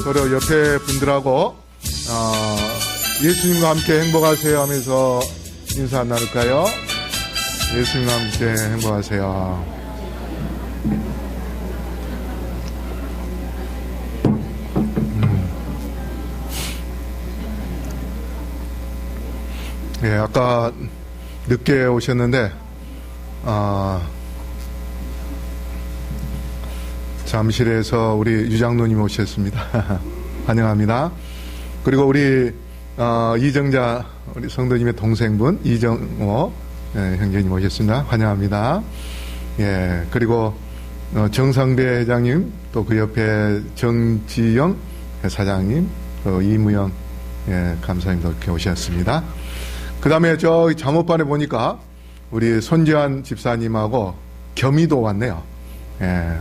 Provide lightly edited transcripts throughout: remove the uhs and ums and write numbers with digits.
서로 옆에 분들하고 예수님과 함께 행복하세요 하면서 인사 나눌까요? 예수님과 함께 행복하세요. 예, 아까 늦게 오셨는데 잠실에서 우리 유장로님 오셨습니다. 환영합니다. 그리고 우리 이정자 우리 성도님의 동생분 이정호 형제님 오셨습니다. 환영합니다. 예, 그리고 정상배 회장님, 또 그 옆에 정지영 사장님, 또 이무영 감사님도 이렇게 오셨습니다. 그 다음에 저기 잠옷반에 보니까 우리 손지환 집사님하고 겸이도 왔네요. 예,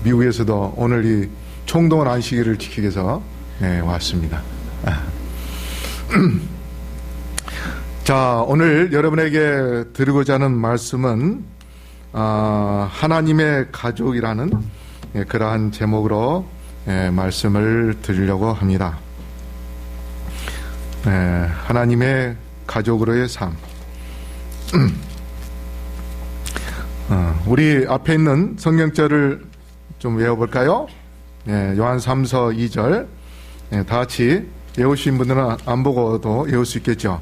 미국에서도 오늘 이 총동원 안식일을 지키기 위해서 왔습니다. 자, 오늘 여러분에게 드리고자 하는 말씀은 하나님의 가족이라는 그러한 제목으로 말씀을 드리려고 합니다. 하나님의 가족으로의 삶. 우리 앞에 있는 성경절을 좀 외워볼까요? 요한 3서 2절. 다 같이 외우신 분들은 안 보고도 외울 수 있겠죠?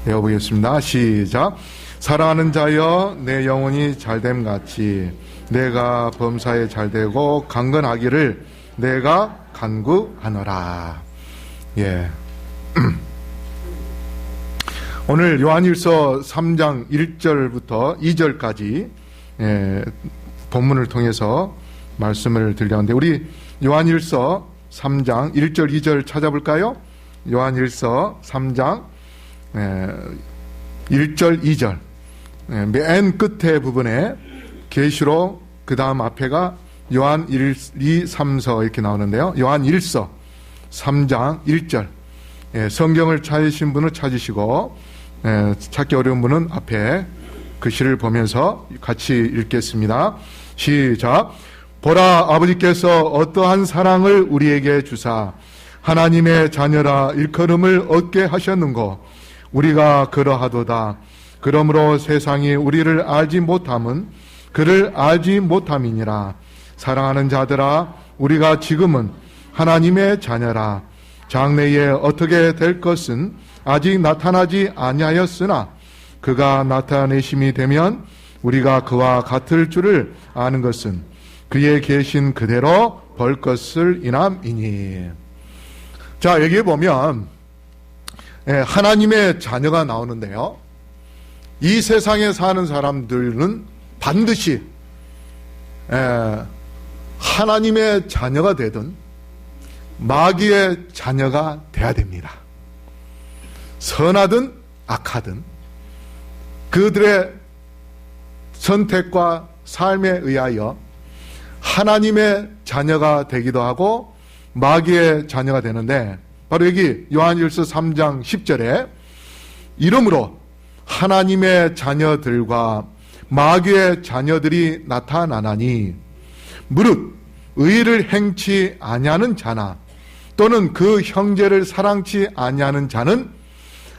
외워보겠습니다. 시작. 사랑하는 자여, 내 영혼이 잘됨 같이 내가 범사에 잘되고 강건하기를 내가 간구하노라. 예. 오늘 요한일서 3장 1절부터 2절까지 본문을 통해서 말씀을 드리려는데, 우리 요한일서 3장 1절 2절 찾아볼까요? 요한일서 3장 1절 2절 맨 끝에 부분에 계시록, 그 다음 앞에가 요한 1, 2, 3서 이렇게 나오는데요. 요한일서 3장 1절. 성경을 찾으신 분은 찾으시고 찾기 어려운 분은 앞에 글씨를 보면서 같이 읽겠습니다. 시작. 보라, 아버지께서 어떠한 사랑을 우리에게 주사 하나님의 자녀라 일컬음을 얻게 하셨는고 우리가 그러하도다. 그러므로 세상이 우리를 알지 못함은 그를 알지 못함이니라. 사랑하는 자들아, 우리가 지금은 하나님의 자녀라. 장래에 어떻게 될 것은 아직 나타나지 아니하였으나 그가 나타내심이 되면 우리가 그와 같을 줄을 아는 것은 그의 계신 그대로 벌 것을 인함이니. 자, 여기에 보면 하나님의 자녀가 나오는데요, 이 세상에 사는 사람들은 반드시 하나님의 자녀가 되든 마귀의 자녀가 돼야 됩니다. 선하든 악하든 그들의 선택과 삶에 의하여 하나님의 자녀가 되기도 하고 마귀의 자녀가 되는데, 바로 여기 요한일서 3장 10절에 이러므로 하나님의 자녀들과 마귀의 자녀들이 나타나나니 무릇 의를 행치 아니하는 자나 또는 그 형제를 사랑치 아니하는 자는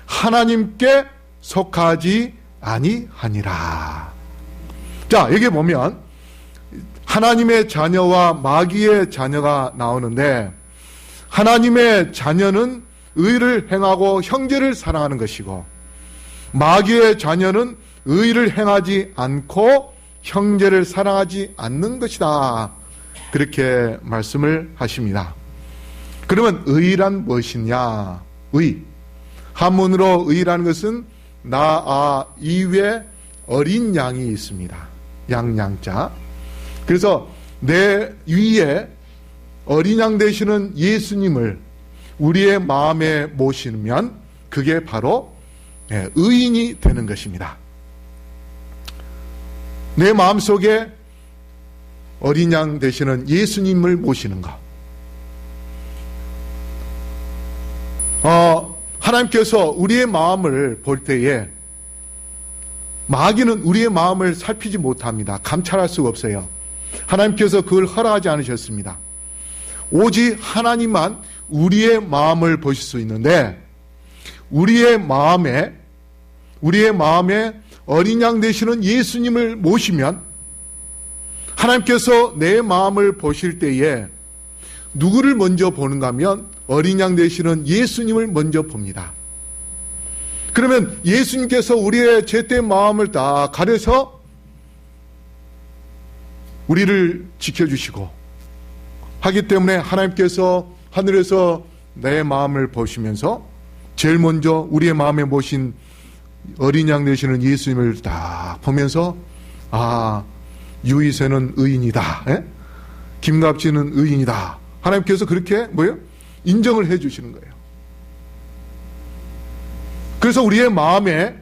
하나님께 속하지 아니하니라. 자, 여기 보면 하나님의 자녀와 마귀의 자녀가 나오는데, 하나님의 자녀는 의를 행하고 형제를 사랑하는 것이고 마귀의 자녀는 의를 행하지 않고 형제를 사랑하지 않는 것이다. 그렇게 말씀을 하십니다. 그러면 의란 무엇이냐? 의. 한문으로 의라는 것은 나, 이외 어린 양이 있습니다. 양자. 그래서 내 위에 어린 양 되시는 예수님을 우리의 마음에 모시면 그게 바로 의인이 되는 것입니다. 내 마음속에 어린 양 되시는 예수님을 모시는 것. 하나님께서 우리의 마음을 볼 때에 마귀는 우리의 마음을 살피지 못합니다. 감찰할 수가 없어요. 하나님께서 그걸 허락하지 않으셨습니다. 오직 하나님만 우리의 마음을 보실 수 있는데, 우리의 마음에 어린 양 되시는 예수님을 모시면 하나님께서 내 마음을 보실 때에 누구를 먼저 보는가 하면 어린 양 되시는 예수님을 먼저 봅니다. 그러면 예수님께서 우리의 죄된 마음을 다 가려서 우리를 지켜주시고 하기 때문에 하나님께서 하늘에서 내 마음을 보시면서 제일 먼저 우리의 마음에 모신 어린 양 되시는 예수님을 딱 보면서, 아, 유이세는 의인이다. 김갑진은 의인이다. 하나님께서 그렇게 인정을 해 주시는 거예요. 그래서 우리의 마음에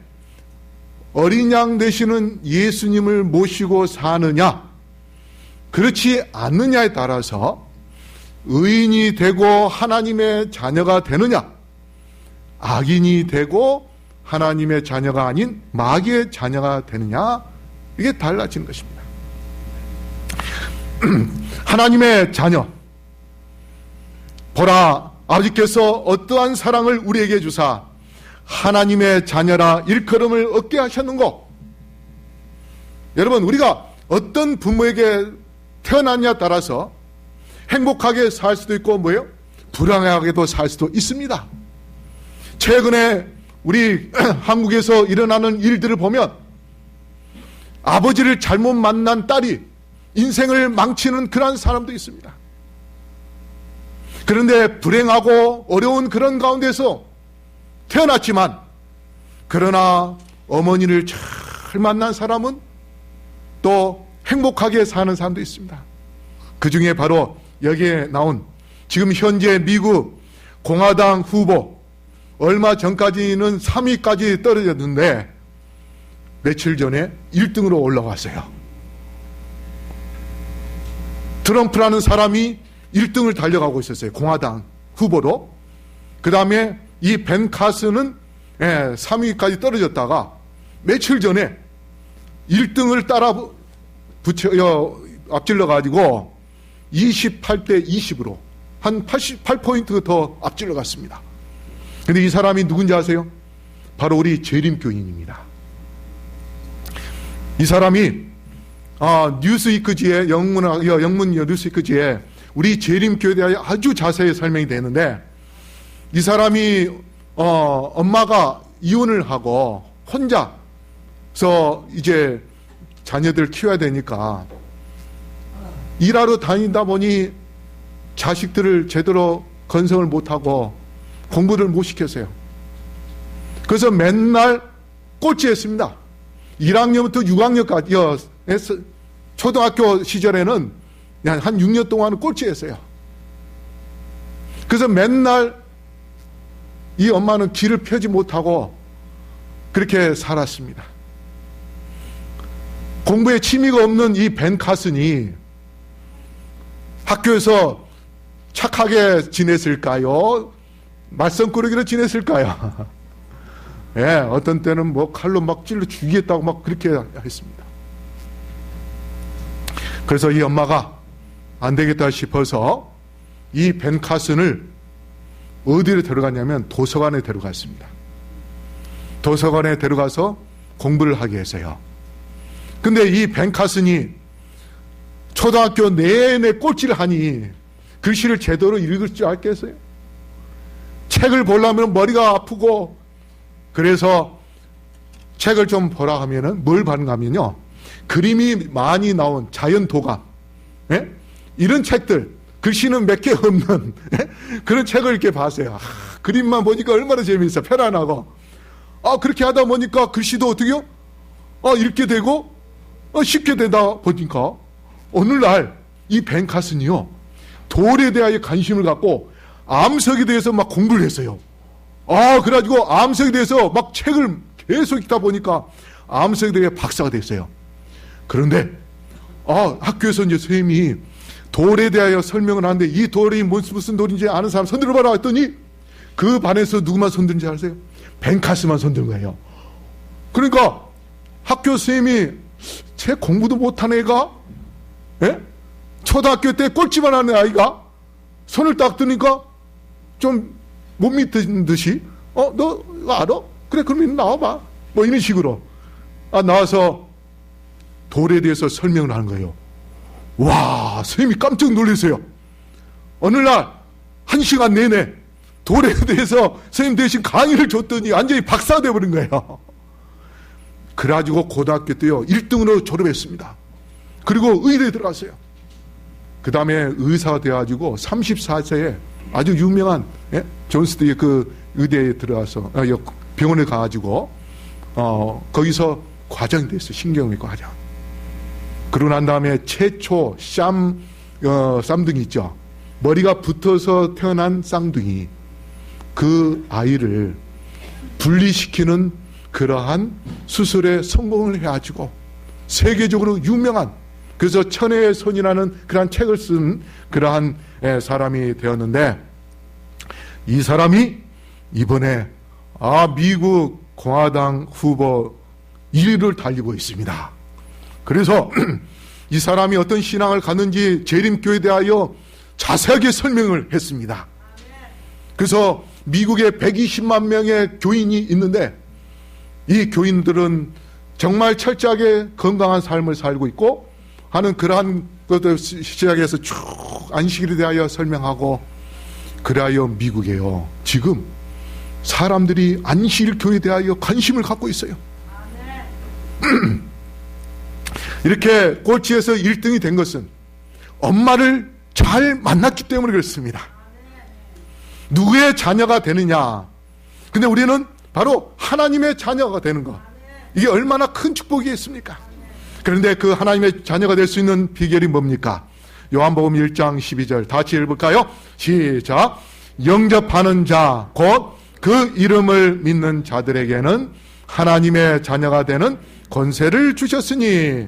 어린 양 되시는 예수님을 모시고 사느냐, 그렇지 않느냐에 따라서 의인이 되고 하나님의 자녀가 되느냐, 악인이 되고 하나님의 자녀가 아닌 마귀의 자녀가 되느냐, 이게 달라지는 것입니다. 하나님의 자녀, 보라, 아버지께서 어떠한 사랑을 우리에게 주사 하나님의 자녀라 일컬음을 얻게 하셨는고. 여러분, 우리가 어떤 부모에게 태어났냐에 따라서 행복하게 살 수도 있고 불행하게도 살 수도 있습니다. 최근에 우리 한국에서 일어나는 일들을 보면 아버지를 잘못 만난 딸이 인생을 망치는 그런 사람도 있습니다. 그런데 불행하고 어려운 그런 가운데서 태어났지만, 그러나 어머니를 잘 만난 사람은 또 행복하게 사는 사람도 있습니다. 그 중에 바로 여기에 나온 지금 현재 미국 공화당 후보, 얼마 전까지는 3위까지 떨어졌는데 며칠 전에 1등으로 올라왔어요. 트럼프라는 사람이 1등을 달려가고 있었어요. 공화당 후보로. 그 다음에 이 벤 카슨은 3위까지 떨어졌다가 며칠 전에 1등을 앞질러가지고 28대 20으로 한 88포인트 더 앞질러 갔습니다. 근데 이 사람이 누군지 아세요? 바로 우리 재림교인입니다. 이 사람이 뉴스위크지에 영문 뉴스위크지에 우리 재림교회에 대해 아주 자세히 설명이 되는데, 이 사람이 엄마가 이혼을 하고 혼자서 이제 자녀들 키워야 되니까 일하러 다니다 보니 자식들을 제대로 건성을 못하고 공부를 못 시켰어요. 그래서 맨날 꼴찌했습니다. 1학년부터 6학년까지 초등학교 시절에는 한 6년 동안은 꼴찌했어요. 그래서 맨날 이 엄마는 길을 펴지 못하고 그렇게 살았습니다. 공부에 취미가 없는 이 벤 카슨이 학교에서 착하게 지냈을까요? 말썽꾸러기로 지냈을까요? 어떤 때는 칼로 막 찔러 죽이겠다고 막 그렇게 했습니다. 그래서 이 엄마가 안 되겠다 싶어서 이 벤 카슨을 어디로 데려갔냐면 도서관에 데려갔습니다. 도서관에 데려가서 공부를 하게 했어요. 근데 이 벤 카슨이 초등학교 내내 꼴찌를 하니 글씨를 제대로 읽을 줄 알겠어요? 책을 보려면 머리가 아프고, 그래서 책을 좀 보라 하면은 뭘 봤는가 하면요, 그림이 많이 나온 자연도감, 이런 책들, 글씨는 몇 개 없는 그런 책을 이렇게 봤어요. 그림만 보니까 얼마나 재미있어, 편안하고. 그렇게 하다 보니까 글씨도 어떻게요? 읽게 되고 쉽게 되다 보니까 어느 날 이 벤 카슨이요, 돌에 대하여 관심을 갖고 암석에 대해서 막 공부를 했어요. 그래가지고 암석에 대해서 막 책을 계속 읽다 보니까 암석에 대해 박사가 됐어요. 그런데 학교에서 이제 선생님이 돌에 대하여 설명을 하는데, 이 돌이 무슨 돌인지 아는 사람 손 들어봐라 했더니 그 반에서 누구만 손 드는지 아세요? 벤 카슨만 손 드는 거예요. 그러니까 학교 선생님이 쟤 공부도 못한 애가 초등학교 때 꼴찌만 하는 아이가 손을 딱 드니까 좀 못 믿는 듯이, 너 이거 알아? 그래, 그러면 나와봐. 뭐 이런 식으로. 나와서 돌에 대해서 설명을 하는 거예요. 와, 선생님이 깜짝 놀라세요. 어느 날 1시간 내내 돌에 대해서 선생님 대신 강의를 줬더니 완전히 박사가 되어버린 거예요. 그래가지고 고등학교 때요 1등으로 졸업했습니다. 그리고 의대에 들어갔어요. 그 다음에 의사가 되어가지고 34세에 아주 유명한 존스트의 그 의대에 들어가서 병원에 가가지고 거기서 과장이 됐어요. 신경외과 과장. 그러고 난 다음에 최초 쌍둥이 있죠. 머리가 붙어서 태어난 쌍둥이, 그 아이를 분리시키는 그러한 수술에 성공을 해가지고 세계적으로 유명한, 그래서 천혜의 손이라는 그러한 책을 쓴 그러한 사람이 되었는데, 이 사람이 이번에 미국 공화당 후보 1위를 달리고 있습니다. 그래서 이 사람이 어떤 신앙을 갖는지 재림교회에 대하여 자세하게 설명을 했습니다. 그래서 미국에 120만 명의 교인이 있는데, 이 교인들은 정말 철저하게 건강한 삶을 살고 있고 하는 그러한 것들 시작해서 쭉 안식일에 대하여 설명하고, 그래야 미국에요 지금 사람들이 안식일 교회에 대하여 관심을 갖고 있어요. 이렇게 꼴찌에서 1등이 된 것은 엄마를 잘 만났기 때문에 그렇습니다. 누구의 자녀가 되느냐? 근데 우리는 바로 하나님의 자녀가 되는 것, 이게 얼마나 큰 축복이겠습니까? 그런데 그 하나님의 자녀가 될 수 있는 비결이 뭡니까? 요한복음 1장 12절 다 같이 읽을까요? 시작. 영접하는 자 곧 그 이름을 믿는 자들에게는 하나님의 자녀가 되는 권세를 주셨으니.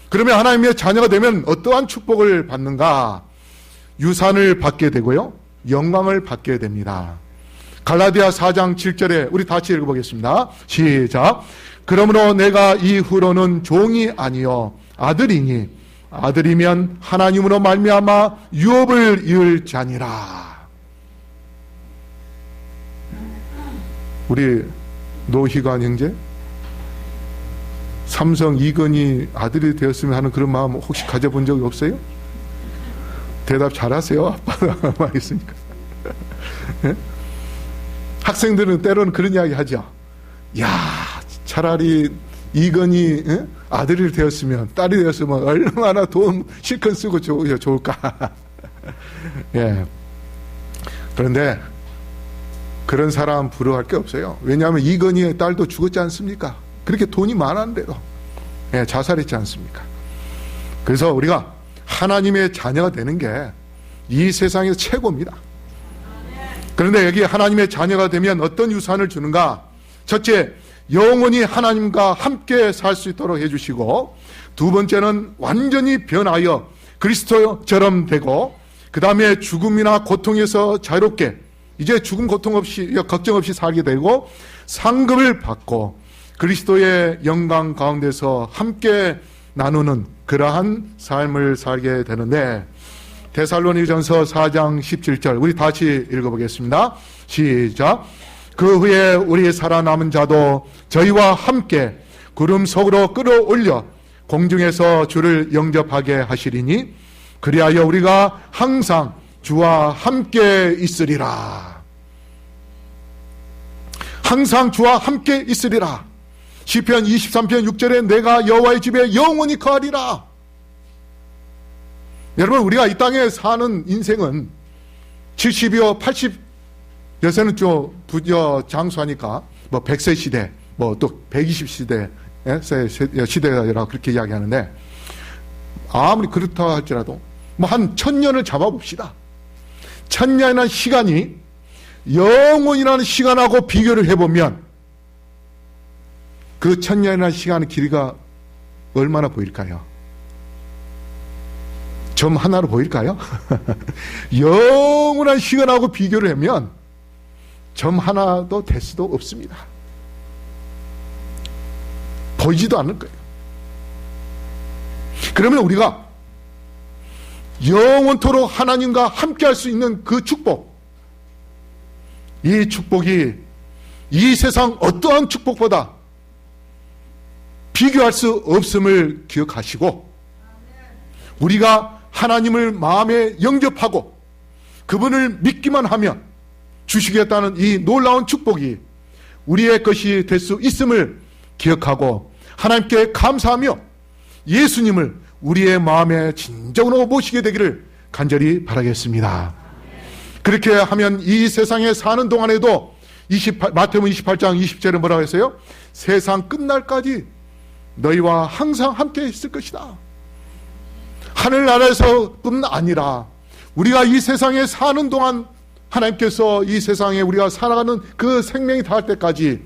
그러면 하나님의 자녀가 되면 어떠한 축복을 받는가? 유산을 받게 되고요, 영광을 받게 됩니다. 갈라디아 4장 7절에 우리 같이 읽어보겠습니다. 시작. 그러므로 내가 이후로는 종이 아니요 아들이니 아들이면 하나님으로 말미암아 유업을 이을 자니라. 우리 노희관 형제, 삼성 이건희 아들이 되었으면 하는 그런 마음 혹시 가져본 적이 없어요? 대답 잘하세요. 아빠가 말했으니까. 학생들은 때로는 그런 이야기 하죠. 야, 차라리 이건희 아들이 되었으면, 딸이 되었으면 얼마나 돈 실컷 쓰고 좋을까. 예. 그런데 그런 사람 부러워할 게 없어요. 왜냐하면 이건희의 딸도 죽었지 않습니까? 그렇게 돈이 많았는데도 자살했지 않습니까? 그래서 우리가 하나님의 자녀가 되는 게 이 세상에서 최고입니다. 그런데 여기 하나님의 자녀가 되면 어떤 유산을 주는가? 첫째, 영원히 하나님과 함께 살 수 있도록 해주시고, 두 번째는 완전히 변하여 그리스도처럼 되고, 그 다음에 죽음이나 고통에서 자유롭게 이제 죽음 고통 없이 걱정 없이 살게 되고, 상급을 받고 그리스도의 영광 가운데서 함께 나누는 그러한 삶을 살게 되는데, 데살로니전서 4장 17절 우리 다시 읽어보겠습니다. 시작. 그 후에 우리 살아남은 자도 저희와 함께 구름 속으로 끌어올려 공중에서 주를 영접하게 하시리니 그리하여 우리가 항상 주와 함께 있으리라. 항상 주와 함께 있으리라. 시편 23편 6절에 내가 여호와의 집에 영원히 거하리라. 여러분, 우리가 이 땅에 사는 인생은 70이요 80 요새는 좀 장수하니까 뭐 100세 시대, 뭐 또 120시대 시대라고 그렇게 이야기하는데, 아무리 그렇다 할지라도 뭐 한 1000년을 잡아봅시다. 1000년이라는 시간이 영원이라는 시간하고 비교를 해보면 그 1000년이라는 시간의 길이가 얼마나 보일까요? 점 하나로 보일까요? 영원한 시간하고 비교를 하면 점 하나도 될 수도 없습니다. 보이지도 않을 거예요. 그러면 우리가 영원토록 하나님과 함께할 수 있는 그 축복, 이 축복이 이 세상 어떠한 축복보다 비교할 수 없음을 기억하시고, 우리가 하나님을 마음에 영접하고 그분을 믿기만 하면 주시겠다는 이 놀라운 축복이 우리의 것이 될 수 있음을 기억하고 하나님께 감사하며 예수님을 우리의 마음에 진정으로 모시게 되기를 간절히 바라겠습니다. 그렇게 하면 이 세상에 사는 동안에도 마태복음 28장 20절에 뭐라고 했어요? 세상 끝날까지 너희와 항상 함께 있을 것이다. 하늘나라에서뿐 아니라 우리가 이 세상에 사는 동안 하나님께서 이 세상에 우리가 살아가는 그 생명이 닿을 때까지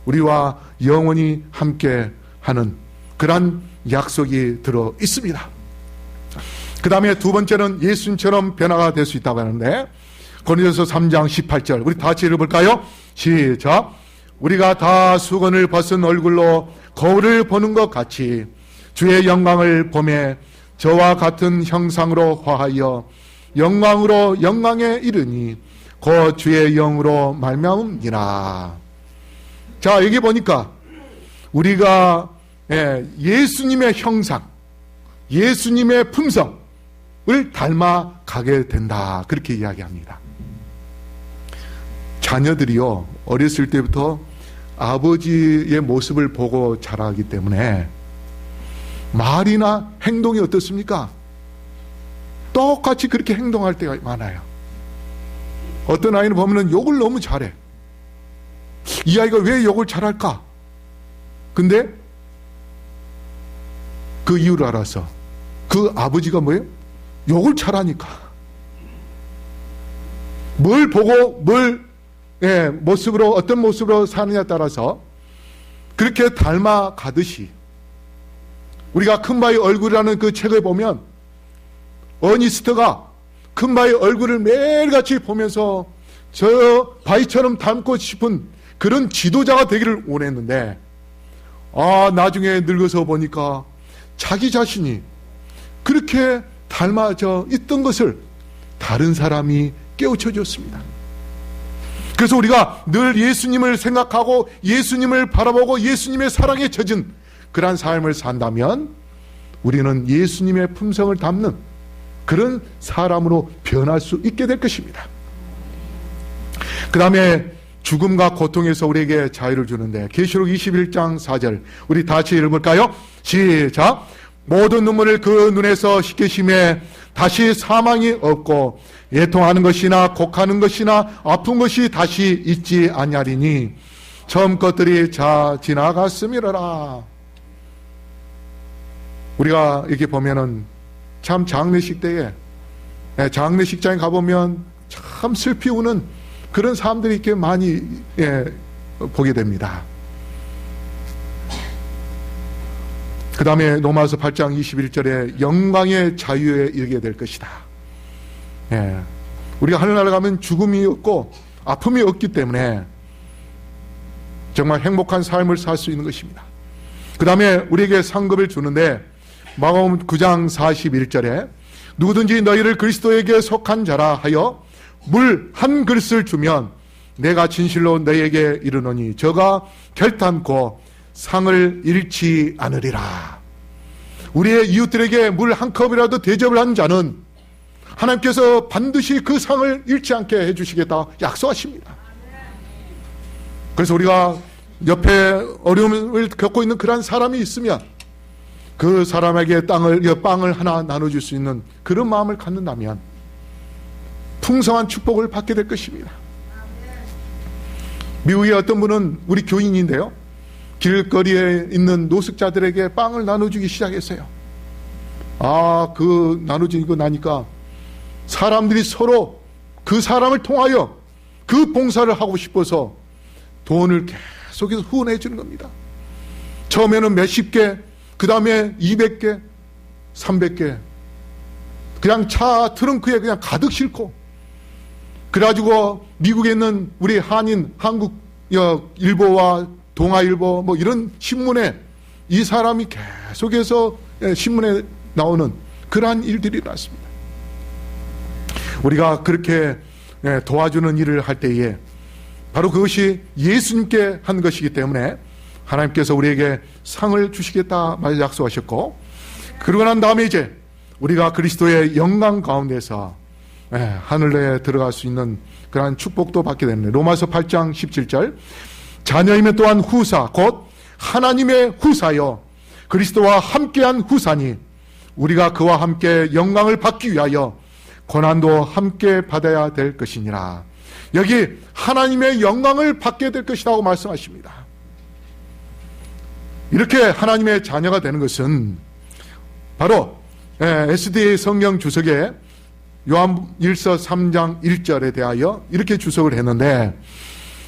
우리와 영원히 함께 하는 그러한 약속이 들어 있습니다. 그 다음에 두 번째는 예수님처럼 변화가 될 수 있다고 하는데, 고린도서 3장 18절 우리 다 같이 읽어볼까요? 시작. 우리가 다 수건을 벗은 얼굴로 거울을 보는 것 같이 주의 영광을 보매 저와 같은 형상으로 화하여 영광으로 영광에 이르니 곧 주의 영으로 말미암음이라. 자, 여기 보니까 우리가 예수님의 형상, 예수님의 품성을 닮아가게 된다, 그렇게 이야기합니다. 자녀들이요, 어렸을 때부터 아버지의 모습을 보고 자라기 때문에 말이나 행동이 어떻습니까? 똑같이 그렇게 행동할 때가 많아요. 어떤 아이는 보면 욕을 너무 잘해. 이 아이가 왜 욕을 잘할까? 근데 그 이유를 알아서 그 아버지가 뭐예요? 욕을 잘하니까. 뭘 보고 모습으로, 어떤 모습으로 사느냐에 따라서 그렇게 닮아가듯이, 우리가 큰바의 얼굴이라는 그 책을 보면 어니스트가 큰바의 얼굴을 매일같이 보면서 저 바위처럼 닮고 싶은 그런 지도자가 되기를 원했는데, 나중에 늙어서 보니까 자기 자신이 그렇게 닮아져 있던 것을 다른 사람이 깨우쳐 줬습니다. 그래서 우리가 늘 예수님을 생각하고 예수님을 바라보고 예수님의 사랑에 젖은 그러한 삶을 산다면 우리는 예수님의 품성을 담는 그런 사람으로 변할 수 있게 될 것입니다. 그 다음에 죽음과 고통에서 우리에게 자유를 주는데, 계시록 21장 4절 우리 다 같이 읽어볼까요? 시작. 모든 눈물을 그 눈에서 씻기심에 다시 사망이 없고 애통하는 것이나 곡하는 것이나 아픈 것이 다시 있지 아니하리니 처음 것들이 다 지나갔음이로라. 우리가 이렇게 보면은 참 장례식 때에, 장례식장에 가보면 참 슬피 우는 그런 사람들이 이렇게 많이 보게 됩니다. 그 다음에 로마서 8장 21절에 영광의 자유에 이르게 될 것이다. 우리가 하늘나라 가면 죽음이 없고 아픔이 없기 때문에 정말 행복한 삶을 살 수 있는 것입니다. 그 다음에 우리에게 상급을 주는데, 마가복음 9장 41절에 누구든지 너희를 그리스도에게 속한 자라 하여 물 한 그릇을 주면 내가 진실로 너희에게 이르노니 저가 결탄코 상을 잃지 않으리라. 우리의 이웃들에게 물 한 컵이라도 대접을 한 자는 하나님께서 반드시 그 상을 잃지 않게 해주시겠다 약속하십니다. 그래서 우리가 옆에 어려움을 겪고 있는 그런 사람이 있으면 그 사람에게 빵을 하나 나눠줄 수 있는 그런 마음을 갖는다면 풍성한 축복을 받게 될 것입니다. 미국의 어떤 분은 우리 교인인데요, 길거리에 있는 노숙자들에게 빵을 나눠주기 시작했어요. 그 나눠주고 나니까 사람들이 서로 그 사람을 통하여 그 봉사를 하고 싶어서 돈을 계속해서 후원해 주는 겁니다. 처음에는 몇십 개, 그 다음에 200개, 300개, 그냥 차 트렁크에 그냥 가득 싣고, 그래가지고 미국에 있는 우리 한인, 한국일보와 동아일보 뭐 이런 신문에 이 사람이 계속해서 신문에 나오는 그러한 일들이 났습니다. 우리가 그렇게 도와주는 일을 할 때에 바로 그것이 예수님께 한 것이기 때문에 하나님께서 우리에게 상을 주시겠다 약속하셨고, 그러고 난 다음에 이제 우리가 그리스도의 영광 가운데서 하늘에 들어갈 수 있는 그러한 축복도 받게 되는, 로마서 8장 17절, 자녀이면 또한 후사 곧 하나님의 후사여 그리스도와 함께한 후사니 우리가 그와 함께 영광을 받기 위하여 고난도 함께 받아야 될 것이니라. 여기 하나님의 영광을 받게 될 것이라고 말씀하십니다. 이렇게 하나님의 자녀가 되는 것은 바로 SDA 성경 주석에 요한 1서 3장 1절에 대하여 이렇게 주석을 했는데,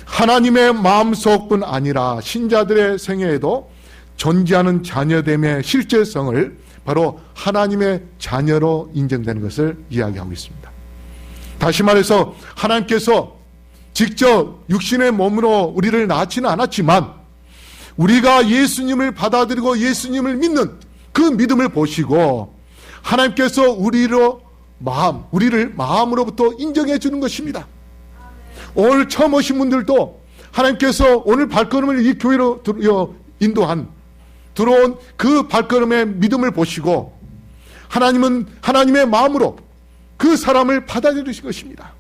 하나님의 마음속뿐 아니라 신자들의 생애에도 존재하는 자녀됨의 실제성을 바로 하나님의 자녀로 인정되는 것을 이야기하고 있습니다. 다시 말해서 하나님께서 직접 육신의 몸으로 우리를 낳지는 않았지만 우리가 예수님을 받아들이고 예수님을 믿는 그 믿음을 보시고 하나님께서 우리를 마음으로부터 인정해 주는 것입니다. 오늘 처음 오신 분들도 하나님께서 오늘 발걸음을 이 교회로 들어온 그 발걸음의 믿음을 보시고 하나님은 하나님의 마음으로 그 사람을 받아들이신 것입니다.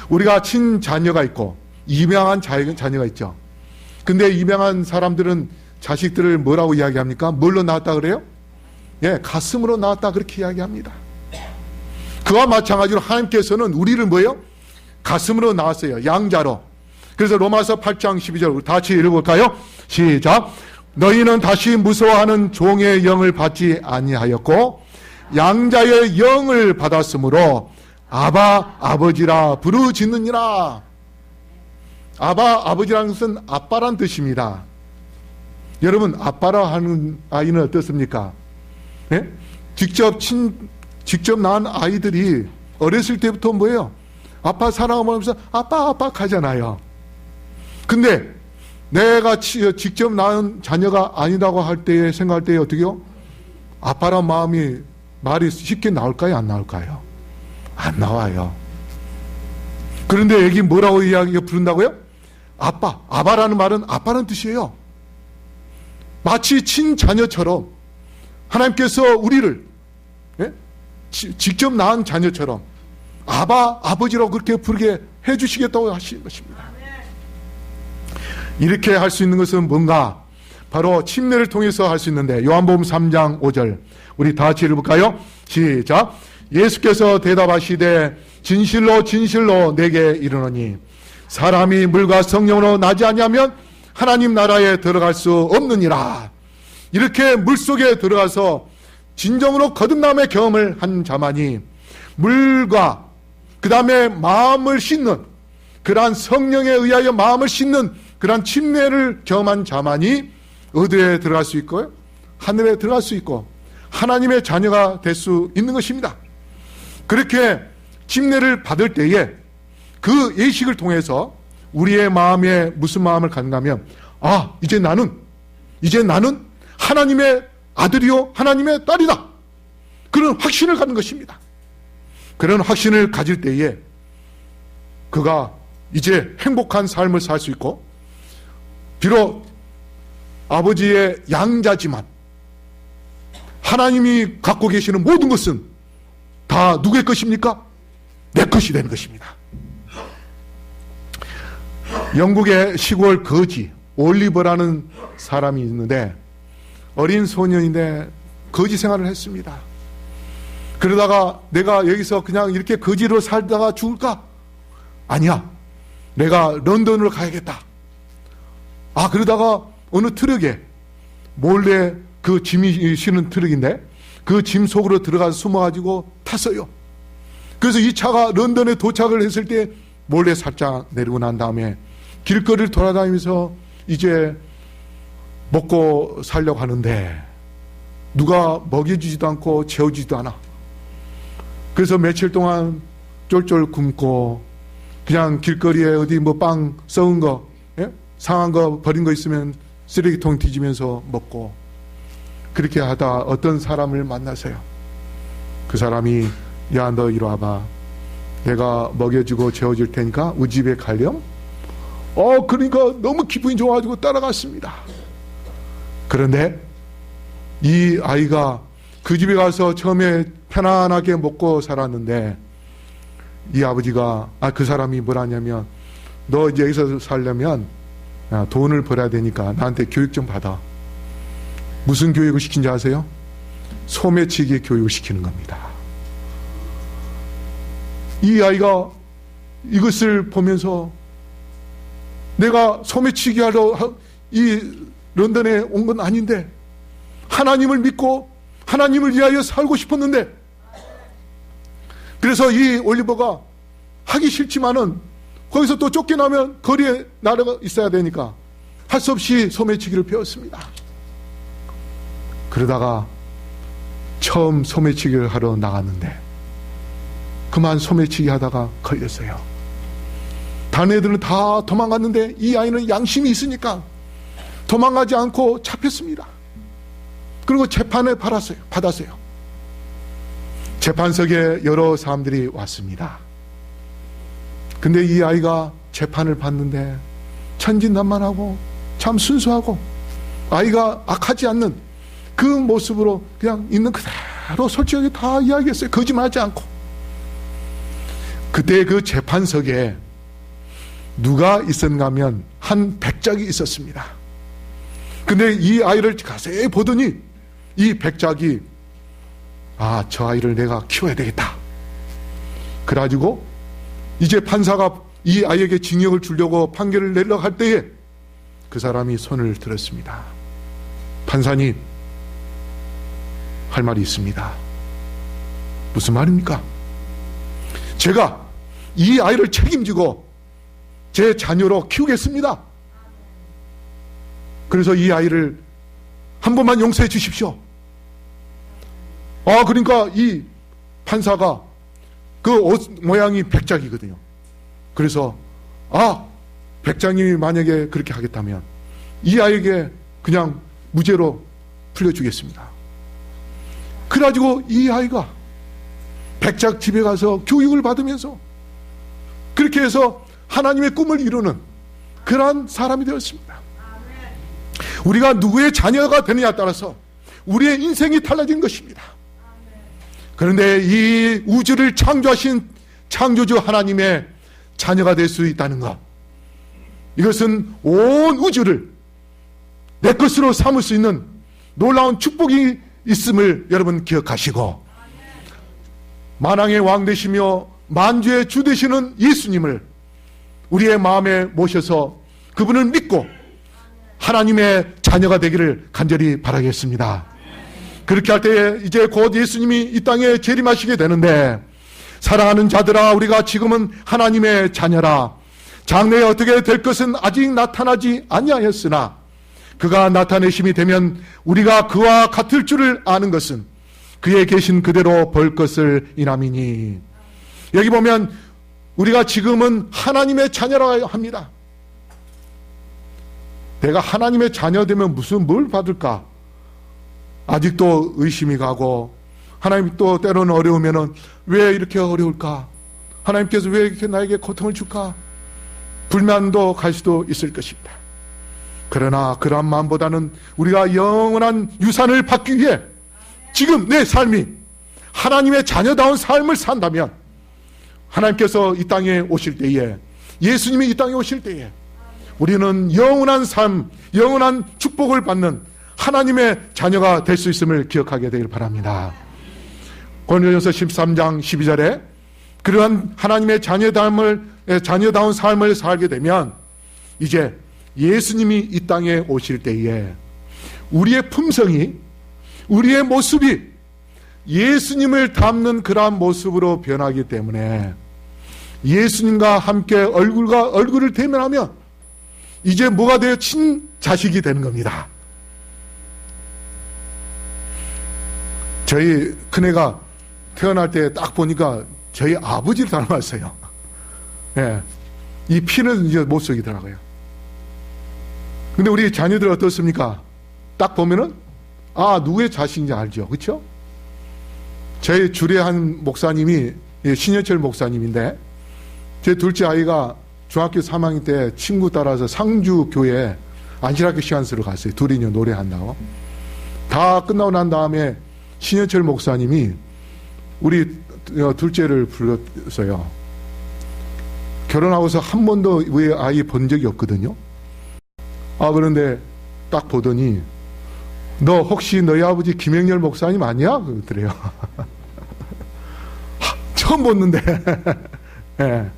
우리가 친자녀가 있고 입양한 자녀가 있죠. 근데 입양한 사람들은 자식들을 뭐라고 이야기합니까? 뭘로 낳았다 그래요? 가슴으로 낳았다 그렇게 이야기합니다. 그와 마찬가지로 하나님께서는 우리를 뭐예요? 가슴으로 낳았어요. 양자로. 그래서 로마서 8장 12절 다 같이 읽어볼까요? 시작. 너희는 다시 무서워하는 종의 영을 받지 아니하였고 양자의 영을 받았으므로 아바 아버지라 부르짖느니라. 아바 아버지라는 것은 아빠란 뜻입니다. 여러분, 아빠라 하는 아이는 어떻습니까? 직접 낳은 아이들이 어렸을 때부터 뭐예요? 아빠 사랑하면서 아빠 가잖아요. 근데 내가 직접 낳은 자녀가 아니라고 할 때에 생각할 때에 어떻게요? 아빠란 말이 쉽게 나올까요? 안 나올까요? 안 나와요. 그런데 여기 뭐라고 부른다고요? 아바라는 말은 아빠라는 뜻이에요. 마치 친자녀처럼 하나님께서 우리를 직접 낳은 자녀처럼 아버지라고 그렇게 부르게 해주시겠다고 하시는 것입니다. 이렇게 할 수 있는 것은 뭔가? 바로 침례를 통해서 할 수 있는데, 요한복음 3장 5절 우리 다 같이 읽어볼까요? 시작. 예수께서 대답하시되 진실로 진실로 내게 이르노니 사람이 물과 성령으로 나지 아니하면 하나님 나라에 들어갈 수 없느니라. 이렇게 물속에 들어가서 진정으로 거듭남의 경험을 한 자만이, 물과 그 다음에 마음을 씻는, 그러한 성령에 의하여 마음을 씻는 그러한 침례를 경험한 자만이 어디에 들어갈 수 있고요? 하늘에 들어갈 수 있고 하나님의 자녀가 될 수 있는 것입니다. 그렇게 침례를 받을 때에 그 예식을 통해서 우리의 마음에 무슨 마음을 갖는가 하면, 이제 나는 하나님의 아들이요 하나님의 딸이다, 그런 확신을 갖는 것입니다. 그런 확신을 가질 때에 그가 이제 행복한 삶을 살 수 있고, 비록 아버지의 양자지만 하나님이 갖고 계시는 모든 것은 다 누구의 것입니까? 내 것이 되는 것입니다. 영국의 시골 거지 올리버라는 사람이 있는데, 어린 소년인데 거지 생활을 했습니다. 그러다가 내가 여기서 그냥 이렇게 거지로 살다가 죽을까? 아니야, 내가 런던으로 가야겠다. 그러다가 어느 트럭에 몰래, 그 짐이 실은 트럭인데 그 짐 속으로 들어가서 숨어가지고 탔어요. 그래서 이 차가 런던에 도착을 했을 때 몰래 살짝 내리고 난 다음에 길거리를 돌아다니면서 이제 먹고 살려고 하는데 누가 먹여주지도 않고 재워주지도 않아. 그래서 며칠 동안 쫄쫄 굶고 그냥 길거리에 어디 빵 썩은 거, 상한 거 버린 거 있으면 쓰레기통 뒤지면서 먹고, 그렇게 하다 어떤 사람을 만나서요. 그 사람이, 야, 너 이리 와봐. 내가 먹여주고 재워줄 테니까 우리 집에 가렴? 그러니까 너무 기분이 좋아가지고 따라갔습니다. 그런데 이 아이가 그 집에 가서 처음에 편안하게 먹고 살았는데, 이 아버지가, 그 사람이 뭐라냐면, 너 이제 여기서 살려면 돈을 벌어야 되니까 나한테 교육 좀 받아. 무슨 교육을 시킨지 아세요? 소매치기 교육을 시키는 겁니다. 이 아이가 이것을 보면서 내가 소매치기 하러 이 런던에 온 건 아닌데, 하나님을 믿고 하나님을 위하여 살고 싶었는데, 그래서 이 올리버가 하기 싫지만은 거기서 또 쫓겨나면 거리에 나라가 있어야 되니까 할 수 없이 소매치기를 배웠습니다. 그러다가 처음 소매치기를 하러 나갔는데 그만 소매치기 하다가 걸렸어요. 다른 애들은 다 도망갔는데 이 아이는 양심이 있으니까 도망가지 않고 잡혔습니다. 그리고 재판을 받았어요. 재판석에 여러 사람들이 왔습니다. 근데 이 아이가 재판을 받는데 천진난만하고 참 순수하고 아이가 악하지 않는 그 모습으로 그냥 있는 그대로 솔직하게 다 이야기했어요. 거짓말하지 않고. 그때 그 재판석에 누가 있었는가 하면 한 백작이 있었습니다. 근데 이 아이를 자세히 보더니 이 백작이 저 아이를 내가 키워야 되겠다. 그래가지고 이제 판사가 이 아이에게 징역을 주려고 판결을 내려고 할 때에 그 사람이 손을 들었습니다. 판사님, 할 말이 있습니다. 무슨 말입니까? 제가 이 아이를 책임지고 제 자녀로 키우겠습니다. 그래서 이 아이를 한 번만 용서해 주십시오. 그러니까 이 판사가 그 옷 모양이 백작이거든요. 그래서 백작님이 만약에 그렇게 하겠다면 이 아이에게 그냥 무죄로 풀려주겠습니다. 그래가지고 이 아이가 백작 집에 가서 교육을 받으면서 그렇게 해서 하나님의 꿈을 이루는 그러한 사람이 되었습니다. 우리가 누구의 자녀가 되느냐에 따라서 우리의 인생이 달라진 것입니다. 그런데 이 우주를 창조하신 창조주 하나님의 자녀가 될 수 있다는 것, 이것은 온 우주를 내 것으로 삼을 수 있는 놀라운 축복이 있음을 여러분 기억하시고, 만왕의 왕 되시며 만주의 주 되시는 예수님을 우리의 마음에 모셔서 그분을 믿고 하나님의 자녀가 되기를 간절히 바라겠습니다. 그렇게 할 때에 이제 곧 예수님이 이 땅에 재림하시게 되는데, 사랑하는 자들아, 우리가 지금은 하나님의 자녀라. 장래에 어떻게 될 것은 아직 나타나지 아니하였으나 그가 나타내심이 되면 우리가 그와 같을 줄을 아는 것은 그의 계신 그대로 볼 것을 인함이니. 여기 보면 우리가 지금은 하나님의 자녀라고 합니다. 내가 하나님의 자녀 되면 뭘 받을까? 아직도 의심이 가고, 하나님 또 때로는 어려우면은 왜 이렇게 어려울까? 하나님께서 왜 이렇게 나에게 고통을 줄까? 불만도 갈 수도 있을 것입니다. 그러나 그러한 마음보다는 우리가 영원한 유산을 받기 위해 지금 내 삶이 하나님의 자녀다운 삶을 산다면, 하나님께서 이 땅에 오실 때에, 예수님이 이 땅에 오실 때에 우리는 영원한 삶, 영원한 축복을 받는 하나님의 자녀가 될 수 있음을 기억하게 되길 바랍니다. 고린도전서 13장 12절에 그러한 하나님의 자녀다운 삶을 살게 되면 이제 예수님이 이 땅에 오실 때에 우리의 품성이, 우리의 모습이 예수님을 닮는 그러한 모습으로 변하기 때문에 예수님과 함께 얼굴과 얼굴을 대면하면 이제 뭐가 되어 친자식이 되는 겁니다. 저희 큰애가 태어날 때 딱 보니까 저희 아버지를 닮았어요. 예. 이 피는 이제 못 속이더라고요. 근데 우리 자녀들 어떻습니까? 딱 보면은 누구의 자식인지 알죠. 그렇죠? 저희 주례한 목사님이 신현철 목사님인데, 제 둘째 아이가 중학교 3학년 때 친구 따라서 상주 교회 안실학교 시간수로 갔어요. 둘이 노래한다고. 다 끝나고 난 다음에 신현철 목사님이 우리 둘째를 불렀어요. 결혼하고서 한 번도 우리 아이 본 적이 없거든요. 그런데 딱 보더니, 너 혹시 너희 아버지 김영렬 목사님 아니야? 그러더래요. 처음 봤는데. 네.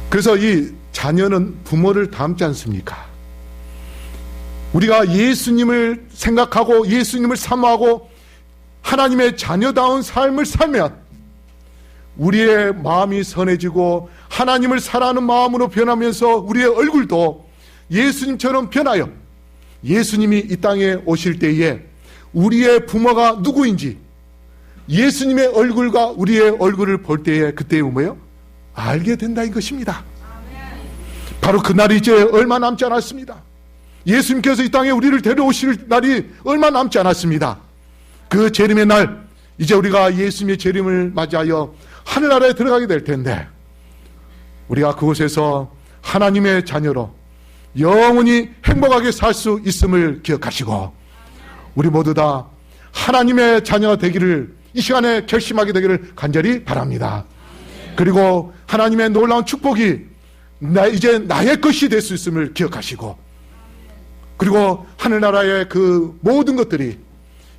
그래서 이 자녀는 부모를 닮지 않습니까? 우리가 예수님을 생각하고 예수님을 사모하고 하나님의 자녀다운 삶을 살면 우리의 마음이 선해지고 하나님을 사랑하는 마음으로 변하면서 우리의 얼굴도 예수님처럼 변하여 예수님이 이 땅에 오실 때에 우리의 부모가 누구인지 예수님의 얼굴과 우리의 얼굴을 볼 때에 그때에 뭐예요? 알게 된다 이것입니다. 바로 그날이 이제 얼마 남지 않았습니다. 예수님께서 이 땅에 우리를 데려오실 날이 얼마 남지 않았습니다. 그 재림의 날, 이제 우리가 예수님의 재림을 맞이하여 하늘나라에 들어가게 될 텐데, 우리가 그곳에서 하나님의 자녀로 영원히 행복하게 살 수 있음을 기억하시고, 우리 모두 다 하나님의 자녀가 되기를 이 시간에 결심하게 되기를 간절히 바랍니다. 그리고 하나님의 놀라운 축복이 이제 나의 것이 될 수 있음을 기억하시고, 그리고 하늘나라의 그 모든 것들이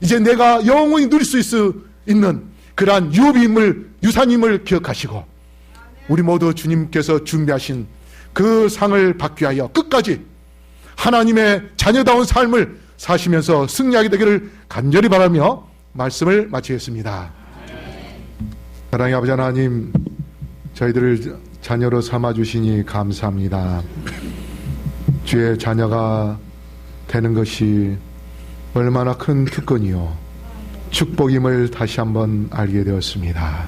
이제 내가 영원히 누릴 수 있는 그러한 유산임을 기억하시고, 우리 모두 주님께서 준비하신 그 상을 받기 위하여 끝까지 하나님의 자녀다운 삶을 사시면서 승리하게 되기를 간절히 바라며 말씀을 마치겠습니다. 사랑의 아버지 하나님, 저희들을 자녀로 삼아주시니 감사합니다. 주의 자녀가 되는 것이 얼마나 큰 특권이요 축복임을 다시 한번 알게 되었습니다.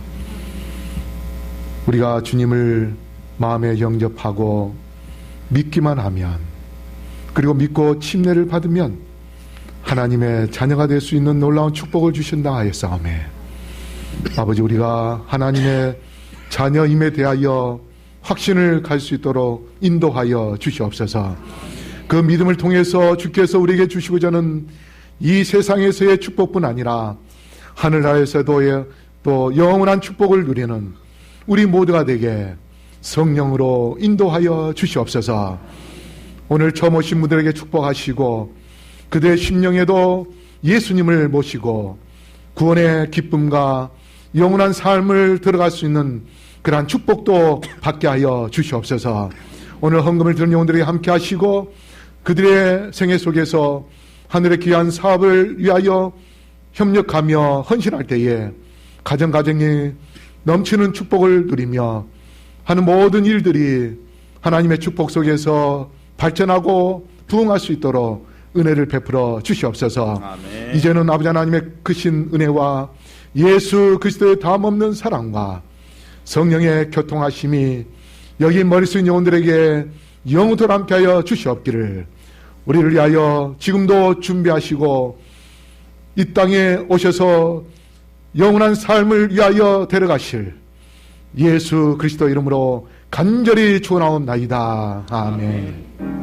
우리가 주님을 마음에 영접하고 믿기만 하면, 그리고 믿고 침례를 받으면 하나님의 자녀가 될 수 있는 놀라운 축복을 주신다 하였사오매, 아버지, 우리가 하나님의 자녀임에 대하여 확신을 갈 수 있도록 인도하여 주시옵소서. 그 믿음을 통해서 주께서 우리에게 주시고자 하는 이 세상에서의 축복뿐 아니라 하늘나라에서도 또 영원한 축복을 누리는 우리 모두가 되게 성령으로 인도하여 주시옵소서. 오늘 처음 오신 분들에게 축복하시고 그들의 심령에도 예수님을 모시고 구원의 기쁨과 영원한 삶을 들어갈 수 있는 그러한 축복도 받게 하여 주시옵소서. 오늘 헌금을 드린 영혼들에게 함께 하시고 그들의 생애 속에서 하늘의 귀한 사업을 위하여 협력하며 헌신할 때에 가정이 넘치는 축복을 누리며 하는 모든 일들이 하나님의 축복 속에서 발전하고 부흥할 수 있도록 은혜를 베풀어 주시옵소서. 아멘. 이제는 아버지 하나님의 크신 은혜와 예수 그리스도의 다함없는 사랑과 성령의 교통하심이 여기 머릿속 영혼들에게 영원토록 함께하여 주시옵기를, 우리를 위하여 지금도 준비하시고 이 땅에 오셔서 영원한 삶을 위하여 데려가실 예수 그리스도 이름으로 간절히 축원하옵나이다. 아멘.